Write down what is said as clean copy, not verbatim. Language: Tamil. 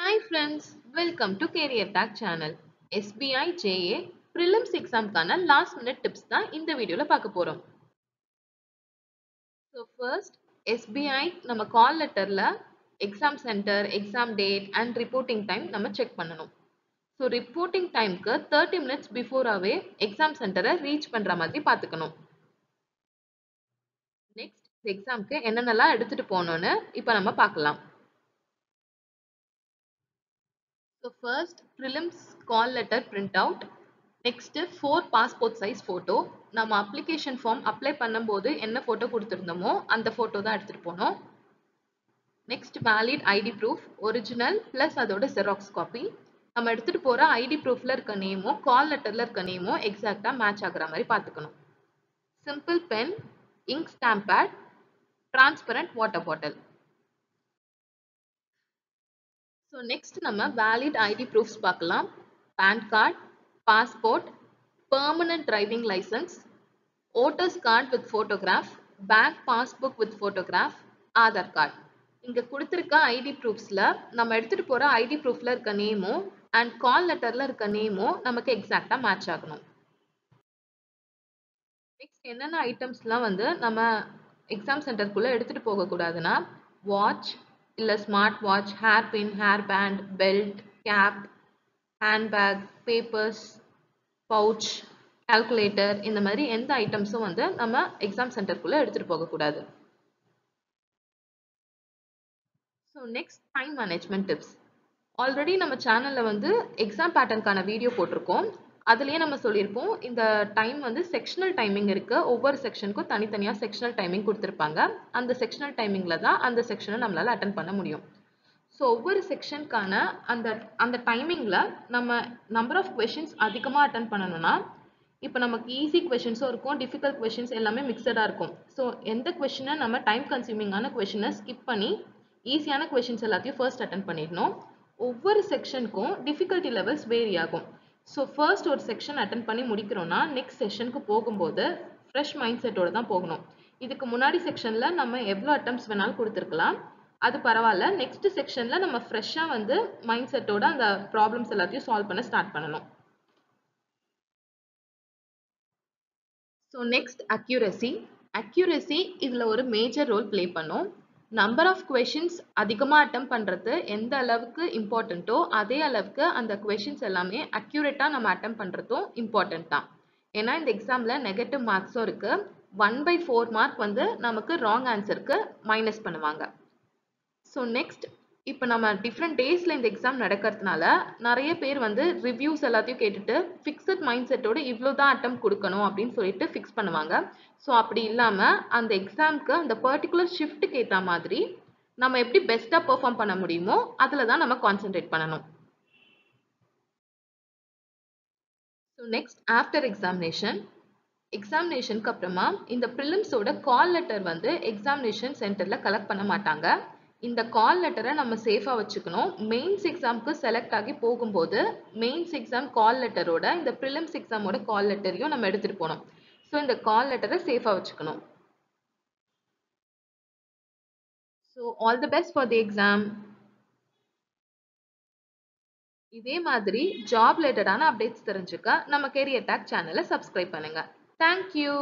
Hi friends, welcome to Career Tag channel. SBI JA Prelims examக்கான last minute tips தான் இந்த வீடியோல பார்க்க போறோம். So first, SBI நம்ம call letterல exam center, exam date and reporting time நம்ம check பண்ணணும். So reporting timeக்கு 30 minutes beforeவே exam centerஐ reach பண்ற மாதிரி பார்த்துக்கணும். Next, examக்கு என்னென்னலாம் எடுத்துட்டு போகணும்னு இப்போ நம்ம பார்க்கலாம். So first, prelims call letter printout. Next, 4 passport size photo. நம்ம application form apply பண்ணும்போது என்ன photo கொடுத்திருந்தோமோ அந்த photo தான் எடுத்துட்டு போனோம். Next, valid ID proof, original plus அதோட xerox copy. நம்ம எடுத்துட்டு போற ID proofல இருக்க நேமோ call letterல இருக்க நேமோ exactா match ஆகுற மாதிரி பார்த்துக்கணும். Simple pen, ink stamp pad, transparent water bottle. So next நம்ம valid ID proofs பார்க்கலாம். PAN card, passport, permanent driving license, voters card with photograph, bank passbook with photograph, Aadhaar card. இங்க கொடுத்திருக்க ID proofsல நம்ம எடுத்துட்டு போற ID proofல இருக்க நேமோ and call letterல இருக்க நேமோ நமக்கு exactா match ஆகணும். Next என்னென்ன ஐட்டம்ஸ்லாம் வந்து நம்ம எக்ஸாம் சென்டருக்குள்ள எடுத்துட்டு போக கூடாதுன்னா வாட்ச் இல்ல smart watch, hair pin, hair band, belt, cap, handbag, papers, pouch, calculator இந்த மாதிரி எந்த ஐட்டம்ஸும் வந்து நம்ம எக்ஸாம் சென்டருக்குள்ள எடுத்துட்டு போக கூடாது. So next time management tips. Already நம்ம சேனல்ல வந்து எக்ஸாம் பேட்டர்னுக்கான வீடியோ போட்டிருக்கோம். அதுலயே நம்ம சொல்லியிருப்போம் இந்த டைம் வந்து செக்ஷனல் டைமிங் இருக்கு. ஒவ்வொரு செக்ஷனுக்கும் தனித்தனியா செக்ஷனல் டைமிங் கொடுத்துருப்பாங்க. அந்த செக்ஷனல் டைமிங்ல தான் அந்த செக்ஷனை நம்மளால அட்டன் பண்ண முடியும். ஸோ ஒவ்வொரு செக்ஷனுக்கான அந்த அந்த டைமிங்ல நம்ம நம்பர் ஆஃப் கொஷின்ஸ் அதிகமாக அட்டன் பண்ணணும்னா இப்போ நமக்கு ஈஸி கொஷின்ஸும் இருக்கும், டிஃபிகல்ட் கொஷின்ஸ் எல்லாமே மிக்சடாக இருக்கும். ஸோ எந்த கொஷினை நம்ம டைம் கன்சியூமிங்கான கொஷினை ஸ்கிப் பண்ணி ஈஸியான கொஷின்ஸ் எல்லாத்தையும் ஃபர்ஸ்ட் அட்டன் பண்ணிடணும். ஒவ்வொரு செக்ஷனுக்கும் டிஃபிகல்ட்டி லெவல்ஸ் வேரி ஆகும். ஸோ ஃபர்ஸ்ட் ஒரு செக்ஷன் அட்டன் பண்ணி முடிக்கிறோம்னா நெக்ஸ்ட் செஷனுக்கு போகும்போது ஃப்ரெஷ் மைண்ட் செட்டோட தான் போகணும். இதுக்கு முன்னாடி செக்ஷனில் நம்ம எவ்வளோ அட்டம்ப்ட்ஸ் வேணாலும் கொடுத்துருக்கலாம், அது பரவாயில்ல. நெக்ஸ்ட் செக்ஷனில் நம்ம ஃப்ரெஷ்ஷாக வந்து மைண்ட் செட்டோட அந்த ப்ராப்ளம்ஸ் எல்லாத்தையும் சால்வ் பண்ண ஸ்டார்ட் பண்ணணும். So next accuracy. அக்யூரசி இதில் ஒரு மேஜர் ரோல் ப்ளே பண்ணும். நம்பர் ஆஃப் கொஷின்ஸ் அதிகமாக அட்டம் பண்ணுறது எந்த அளவுக்கு இம்பார்ட்டண்ட்டோ அதே அளவுக்கு அந்த கொஷின்ஸ் எல்லாமே அக்யூரேட்டாக நம்ம அட்டம் பண்ணுறதும் இம்பார்ட்டன்ட் தான். ஏன்னா இந்த எக்ஸாமில் நெகட்டிவ் மார்க்ஸும் இருக்குது. 1/4 மார்க் வந்து நமக்கு ராங் ஆன்சருக்கு மைனஸ் பண்ணுவாங்க. ஸோ நெக்ஸ்ட் இப்போ நம்ம டிஃப்ரெண்ட் டேஸில் இந்த எக்ஸாம் நடக்கிறதுனால நிறைய பேர் வந்து ரிவ்யூஸ் எல்லாத்தையும் கேட்டுட்டு ஃபிக்ஸட் மைண்ட் செட்டோட இவ்வளோ தான் அட்டம் கொடுக்கணும் அப்படின்னு சொல்லிட்டு ஃபிக்ஸ் பண்ணுவாங்க. ஸோ அப்படி இல்லாமல் அந்த எக்ஸாமுக்கு அந்த பர்டிகுலர் ஷிஃப்ட்டுக்கு ஏற்ற மாதிரி நம்ம எப்படி பெஸ்ட்டாக பெர்ஃபார்ம் பண்ண முடியுமோ அதில் தான் நம்ம கான்சென்ட்ரேட் பண்ணணும். ஸோ நெக்ஸ்ட் ஆஃப்டர் எக்ஸாமினேஷனுக்கு அப்புறமா இந்த ப்ரிலிம்ஸோட கால் லெட்டர் வந்து எக்ஸாமினேஷன் சென்டரில் கலெக்ட் பண்ண மாட்டாங்க. இந்த கால் லெட்டரை நம்ம சேஃபாக வச்சுக்கணும். மெயின்ஸ் எக்ஸாமுக்கு செலக்ட் ஆகி போகும்போது மெயின்ஸ் எக்ஸாம் கால் லெட்டரோட இந்த ப்ரிலிம்ஸ் எக்ஸாமோட கால் லெட்டரையும் நம்ம எடுத்துகிட்டு போகணும். ஸோ இந்த கால் லெட்டரை சேஃபாக வச்சுக்கணும். So all the best for the exam. இதே மாதிரி ஜாப் ரிலேட்டடான அப்டேட்ஸ் தெரிஞ்சுக்க நம்ம கேரியர் டாக் சேனலை சப்ஸ்கிரைப் பண்ணுங்க. தேங்க்யூ.